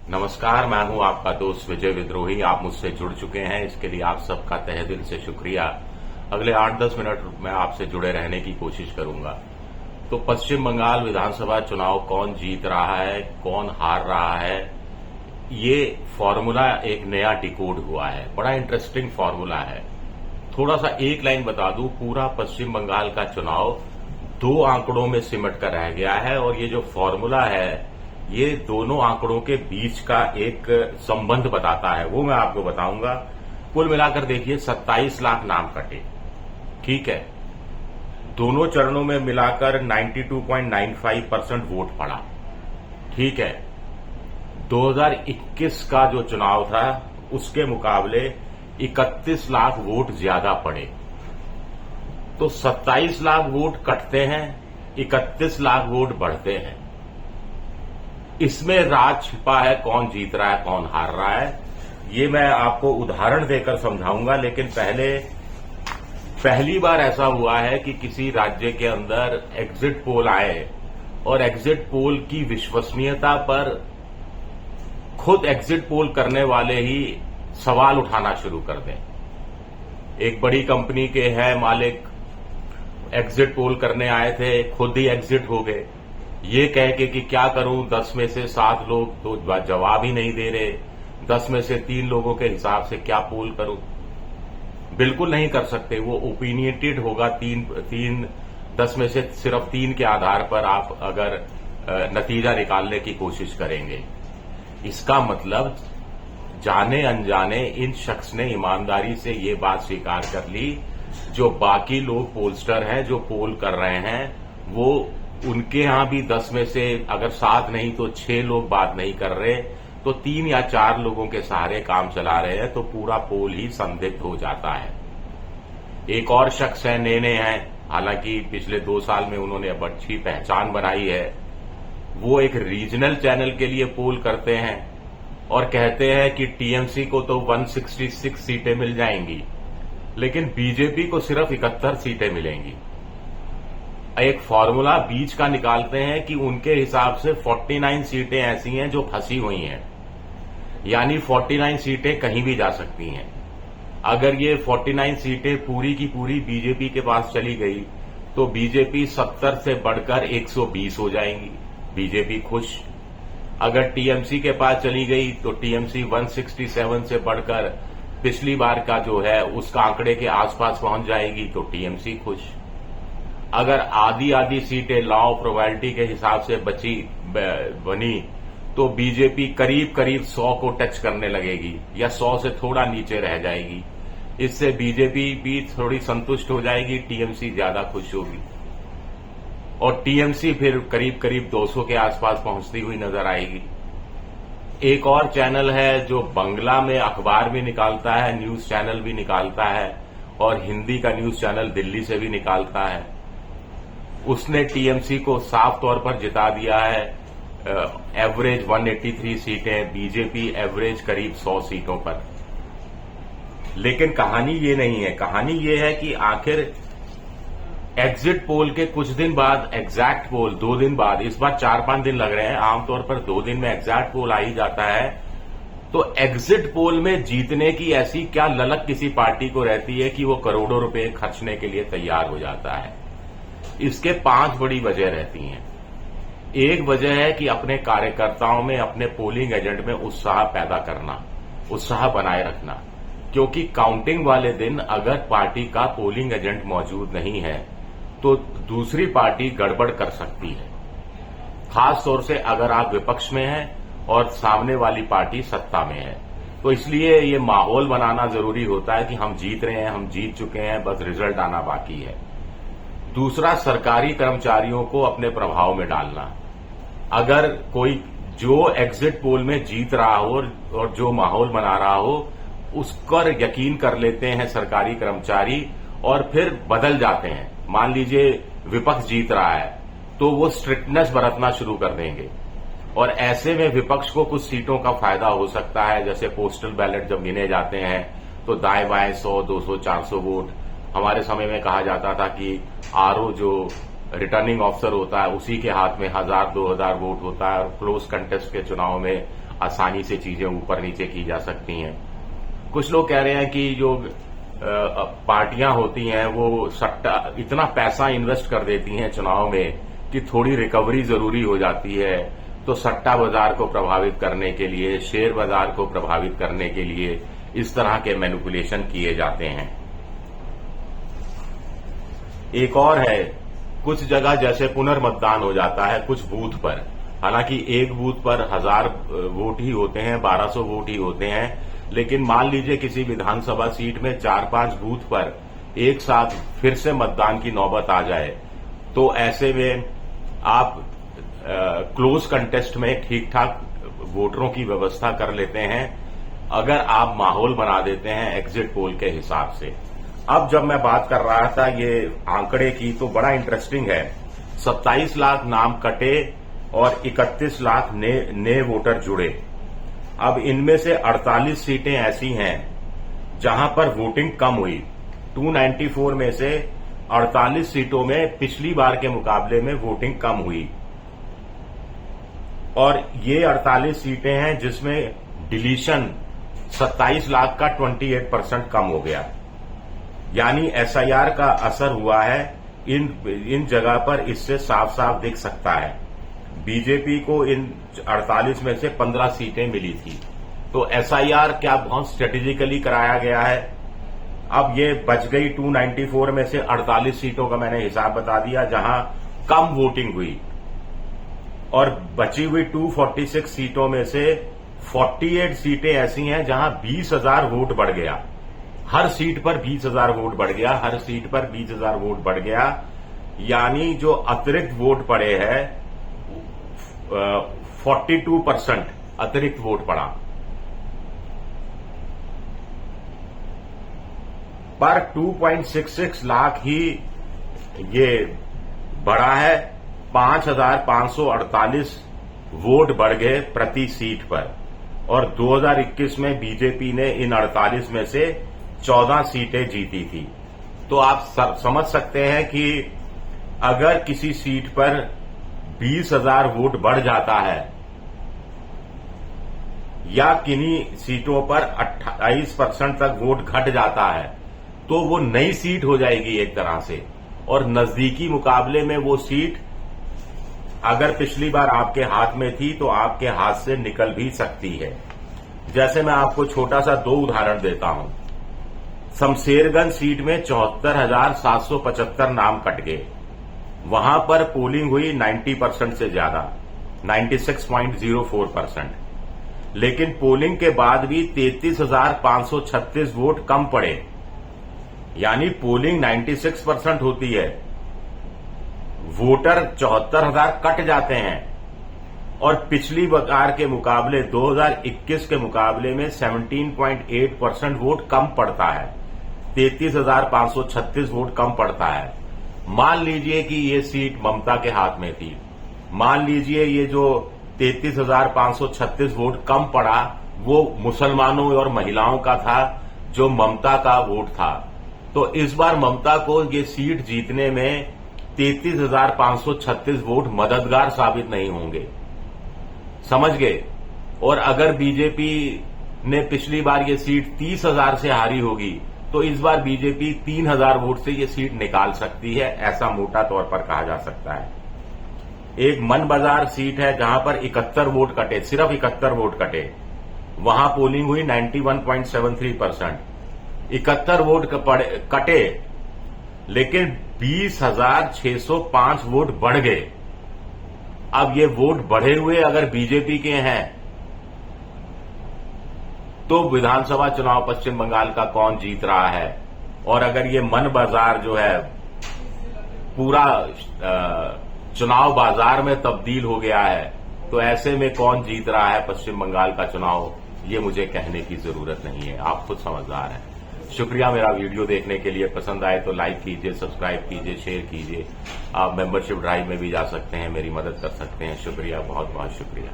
नमस्कार, मैं हूं आपका दोस्त विजय विद्रोही। आप मुझसे जुड़ चुके हैं, इसके लिए आप सबका तहे दिल से शुक्रिया। अगले 8-10 मिनट में आपसे जुड़े रहने की कोशिश करूंगा। तो पश्चिम बंगाल विधानसभा चुनाव कौन जीत रहा है, कौन हार रहा है, ये फॉर्मूला एक नया डिकोड हुआ है। बड़ा इंटरेस्टिंग फॉर्मूला है। थोड़ा सा एक लाइन बता दूं, पूरा पश्चिम बंगाल का चुनाव 2 आंकड़ों में सिमट कर रह गया है और ये जो फॉर्मूला है ये दोनों आंकड़ों के बीच का एक संबंध बताता है, वो मैं आपको बताऊंगा। कुल मिलाकर देखिए 27 लाख नाम कटे, ठीक है। दोनों चरणों में मिलाकर 92.95% वोट पड़ा, ठीक है। 2021 का जो चुनाव था उसके मुकाबले 31 लाख वोट ज्यादा पड़े। तो 27 लाख वोट कटते हैं, 31 लाख वोट बढ़ते हैं। इसमें राज छिपा है, कौन जीत रहा है, कौन हार रहा है, ये मैं आपको उदाहरण देकर समझाऊंगा। लेकिन पहली बार ऐसा हुआ है कि किसी राज्य के अंदर एग्जिट पोल आए और एग्जिट पोल की विश्वसनीयता पर खुद एग्जिट पोल करने वाले ही सवाल उठाना शुरू कर दें। एक बड़ी कंपनी के है मालिक, एग्जिट पोल करने आए थे, खुद ही एग्जिट हो गए, ये कह के कि क्या करूं, 10 में से 7 लोग तो जवाब ही नहीं दे रहे, 10 में से 3 लोगों के हिसाब से क्या पोल करूं। बिल्कुल नहीं कर सकते, वो ओपिनियटेड होगा। 10 में से सिर्फ 3 के आधार पर आप अगर नतीजा निकालने की कोशिश करेंगे। इसका मतलब जाने अनजाने इन शख्स ने ईमानदारी से ये बात स्वीकार कर ली, जो बाकी लोग पोलस्टर हैं जो पोल कर रहे हैं, वो उनके यहां भी 10 में से अगर 7 नहीं तो 6 लोग बात नहीं कर रहे, तो 3 या 4 लोगों के सहारे काम चला रहे हैं, तो पूरा पोल ही संदिग्ध हो जाता है। एक और शख्स है, नेने हैं, हालांकि पिछले 2 साल में उन्होंने अब अच्छी पहचान बनाई है। वो एक रीजनल चैनल के लिए पोल करते हैं और कहते हैं कि टीएमसी को तो 166 सीटें मिल जाएंगी, लेकिन बीजेपी को सिर्फ 71 सीटें मिलेंगी। एक फॉर्मूला बीच का निकालते हैं कि उनके हिसाब से 49 सीटें ऐसी हैं जो फंसी हुई हैं, यानी 49 सीटें कहीं भी जा सकती हैं। अगर ये 49 सीटें पूरी की पूरी बीजेपी के पास चली गई तो बीजेपी 70 से बढ़कर 120 हो जाएंगी, बीजेपी खुश। अगर टीएमसी के पास चली गई तो टीएमसी 167 से बढ़कर पिछली बार का जो है उसका आंकड़े के आसपास पहुंच जाएगी, तो टीएमसी खुश। अगर आधी सीटें लॉ प्रोबेबिलिटी के हिसाब से बनी तो बीजेपी करीब 100 को टच करने लगेगी या 100 से थोड़ा नीचे रह जाएगी। इससे बीजेपी भी थोड़ी संतुष्ट हो जाएगी, टीएमसी ज्यादा खुश होगी और टीएमसी फिर करीब 200 के आसपास पहुंचती हुई नजर आएगी। एक और चैनल है जो बंगला में अखबार भी निकालता है, न्यूज चैनल भी निकालता है और हिंदी का न्यूज चैनल दिल्ली से भी निकालता है। उसने टीएमसी को साफ तौर पर जिता दिया है। एवरेज 183 सीटें, बीजेपी एवरेज करीब 100 सीटों पर। लेकिन कहानी ये नहीं है, कहानी ये है कि आखिर एग्जिट पोल के कुछ दिन बाद एग्जैक्ट पोल 2 दिन बाद, इस बार 4-5 दिन लग रहे हैं, आमतौर पर 2 दिन में एग्जैक्ट पोल आ ही जाता है। तो एग्जिट पोल में जीतने की ऐसी क्या ललक किसी पार्टी को रहती है कि वो करोड़ों रुपए खर्चने के लिए तैयार हो जाता है। इसके 5 बड़ी वजह रहती हैं। एक वजह है कि अपने कार्यकर्ताओं में, अपने पोलिंग एजेंट में उत्साह पैदा करना, उत्साह बनाए रखना, क्योंकि काउंटिंग वाले दिन अगर पार्टी का पोलिंग एजेंट मौजूद नहीं है तो दूसरी पार्टी गड़बड़ कर सकती है, खास तौर से अगर आप विपक्ष में हैं और सामने वाली पार्टी सत्ता में है। तो इसलिए ये माहौल बनाना जरूरी होता है कि हम जीत रहे हैं, हम जीत चुके हैं, बस रिजल्ट आना बाकी है। दूसरा, सरकारी कर्मचारियों को अपने प्रभाव में डालना। अगर कोई जो एग्जिट पोल में जीत रहा हो और जो माहौल बना रहा हो, उस पर यकीन कर लेते हैं सरकारी कर्मचारी और फिर बदल जाते हैं। मान लीजिए विपक्ष जीत रहा है तो वो स्ट्रिक्टनेस बरतना शुरू कर देंगे और ऐसे में विपक्ष को कुछ सीटों का फायदा हो सकता है। जैसे पोस्टल बैलेट जब गिने जाते हैं तो दाएं बाएं 100, 200, 400 वोट, हमारे समय में कहा जाता था कि आरओ जो रिटर्निंग ऑफिसर होता है उसी के हाथ में 1000-2000 वोट होता है और क्लोज कंटेस्ट के चुनाव में आसानी से चीजें ऊपर नीचे की जा सकती हैं। कुछ लोग कह रहे हैं कि जो पार्टियां होती हैं वो सट्टा इतना पैसा इन्वेस्ट कर देती हैं चुनाव में कि थोड़ी रिकवरी जरूरी हो जाती है, तो सट्टा बाजार को प्रभावित करने के लिए, शेयर बाजार को प्रभावित करने के लिए इस तरह के मैनिपुलेशन किए जाते हैं। एक और है, कुछ जगह जैसे पुनर्मतदान हो जाता है कुछ बूथ पर, हालांकि एक बूथ पर 1000 वोट ही होते हैं, 1200 वोट ही होते हैं, लेकिन मान लीजिए किसी विधानसभा सीट में 4-5 बूथ पर एक साथ फिर से मतदान की नौबत आ जाए, तो ऐसे में आप क्लोज कंटेस्ट में ठीक ठाक वोटरों की व्यवस्था कर लेते हैं अगर आप माहौल बना देते हैं एग्जिट पोल के हिसाब से। अब जब मैं बात कर रहा था ये आंकड़े की, तो बड़ा इंटरेस्टिंग है। 27 लाख नाम कटे और 31 लाख नए वोटर जुड़े। अब इनमें से 48 सीटें ऐसी हैं जहां पर वोटिंग कम हुई। 294 में से 48 सीटों में पिछली बार के मुकाबले में वोटिंग कम हुई, और ये 48 सीटें हैं जिसमें डिलीशन 27 लाख का 28% कम हो गया। यानी एसआईआर का असर हुआ है इन जगह पर, इससे साफ साफ दिख सकता है। बीजेपी को इन 48 में से 15 सीटें मिली थी, तो एसआईआर क्या बहुत स्ट्रेटेजिकली कराया गया है। अब ये बच गई 294 में से 48 सीटों का मैंने हिसाब बता दिया जहां कम वोटिंग हुई, और बची हुई 246 सीटों में से 48 सीटें ऐसी हैं जहां 20,000 वोट बढ़ गया। हर सीट पर 20,000 वोट बढ़ गया, हर सीट पर 20,000 वोट बढ़ गया। यानी जो अतिरिक्त वोट पड़े हैं 42% अतिरिक्त वोट पड़ा। पर 2.66 लाख ही ये बढ़ा है, 5,548 वोट बढ़ गए प्रति सीट पर, और 2021 में बीजेपी ने इन 48 में से 14 सीटें जीती थी। तो आप समझ सकते हैं कि अगर किसी सीट पर 20,000 वोट बढ़ जाता है या किन्हीं सीटों पर 28% तक वोट घट जाता है, तो वो नई सीट हो जाएगी एक तरह से, और नजदीकी मुकाबले में वो सीट अगर पिछली बार आपके हाथ में थी तो आपके हाथ से निकल भी सकती है। जैसे मैं आपको छोटा सा 2 उदाहरण देता हूं। शमशेरगंज सीट में 74,775 नाम कट गए। वहां पर पोलिंग हुई 90% से ज्यादा, 96.04%, लेकिन पोलिंग के बाद भी 33,536 वोट कम पड़े। यानी पोलिंग 96% होती है, वोटर 74,000 कट जाते हैं, और पिछली बार के मुकाबले 2021 के मुकाबले में 17.8% वोट कम पड़ता है, 33,536 वोट कम पड़ता है। मान लीजिए कि ये सीट ममता के हाथ में थी, मान लीजिए ये जो 33,536 वोट कम पड़ा वो मुसलमानों और महिलाओं का था जो ममता का वोट था, तो इस बार ममता को ये सीट जीतने में 33,536 वोट मददगार साबित नहीं होंगे, समझ गए। और अगर बीजेपी ने पिछली बार ये सीट 30,000 से हारी होगी, तो इस बार बीजेपी 3,000 वोट से ये सीट निकाल सकती है, ऐसा मोटा तौर पर कहा जा सकता है। एक मन बाजार सीट है जहां पर 71 वोट कटे, सिर्फ 71 वोट कटे, वहां पोलिंग हुई 91.73%। 71 वोट कटे, लेकिन 20,605 वोट बढ़ गए। अब ये वोट बढ़े हुए अगर बीजेपी के हैं तो विधानसभा चुनाव पश्चिम बंगाल का कौन जीत रहा है, और अगर ये मन बाजार जो है पूरा चुनाव बाजार में तब्दील हो गया है, तो ऐसे में कौन जीत रहा है पश्चिम बंगाल का चुनाव, ये मुझे कहने की जरूरत नहीं है, आप खुद समझदार हैं। शुक्रिया मेरा वीडियो देखने के लिए। पसंद आए तो लाइक कीजिए, सब्सक्राइब कीजिए, शेयर कीजिए। आप मेंबरशिप ड्राइव में भी जा सकते हैं, मेरी मदद कर सकते हैं। शुक्रिया, बहुत बहुत शुक्रिया।